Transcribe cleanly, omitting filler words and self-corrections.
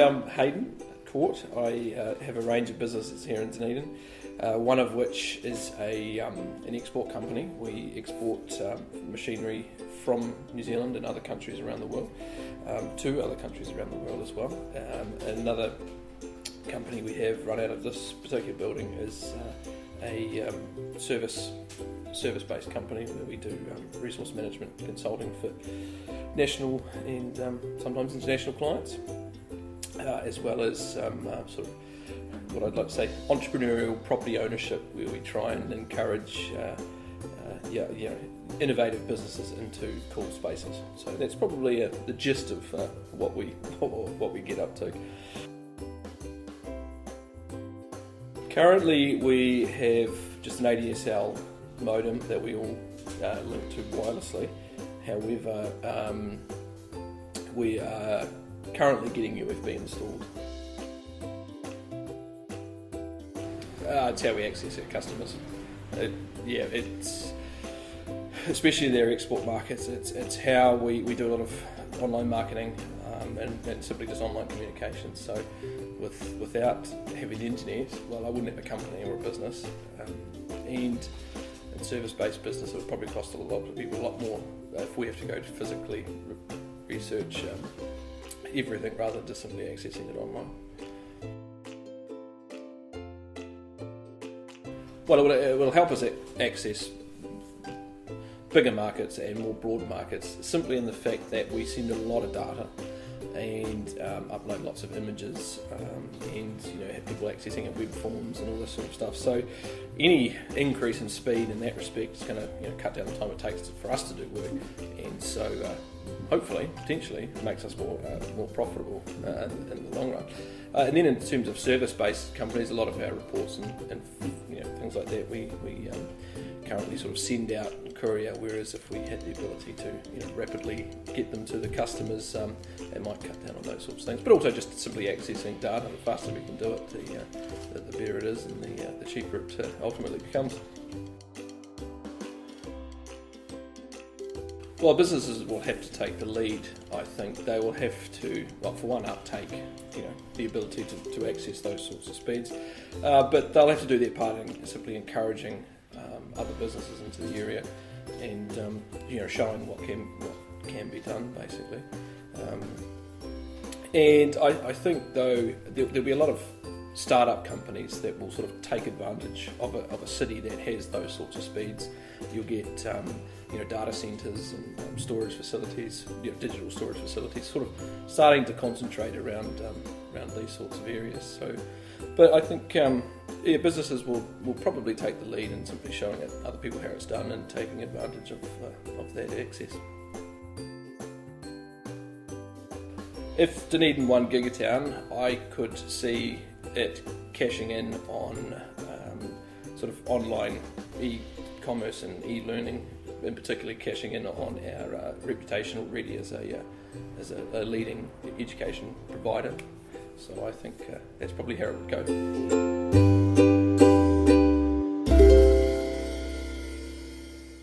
Hi, I'm Hayden Court. I have a range of businesses here in Dunedin, one of which is an export company. We export machinery from New Zealand and other countries around the world, to other countries around the world as well. Another company we have run out of this particular building is a service-based company where we do resource management consulting for national and sometimes international clients, as well as sort of what I'd like to say entrepreneurial property ownership, where we try and encourage innovative businesses into cool spaces. So that's probably the gist of what we get up to. Currently we have just an ADSL modem that we all link to wirelessly. However, we are currently getting USB installed. It's how we access our customers. It's especially their export markets. It's how we do a lot of online marketing and simply just online communications. So without having the internet, well, I wouldn't have a company or a business. And service-based business, it would probably cost a lot of people a lot more if we have to go to physically research everything rather than just simply accessing it online. Well, it will help us access bigger markets and more broad markets, simply in the fact that we send a lot of data and upload lots of images, and have people accessing it, web forms and all this sort of stuff. So any increase in speed in that respect is going to cut down the time it takes for us to do work, and so hopefully, potentially, it makes us more profitable in the long run. And then in terms of service-based companies, a lot of our reports and things like that we currently sort of send out and courier, whereas if we had the ability to rapidly get them to the customers, it might cut down on those sorts of things. But also just simply accessing data, the faster we can do it, the better it is, and the cheaper it ultimately becomes. Well, businesses will have to take the lead. I think they will have to, well, for one, uptake, the ability to access those sorts of speeds, but they'll have to do their part in simply encouraging other businesses into the area, and showing what can be done, basically. And I think though there'll be a lot of startup companies that will sort of take advantage of a city that has those sorts of speeds. You'll get data centres and storage facilities, digital storage facilities, sort of starting to concentrate around these sorts of areas. So, but I think businesses will probably take the lead in simply showing other people how it's done and taking advantage of that access. If Dunedin won Gigatown, I could see it cashing in on sort of online e-commerce and e-learning, and particularly cashing in on our reputation already as a leading education provider. So I think that's probably how it would go.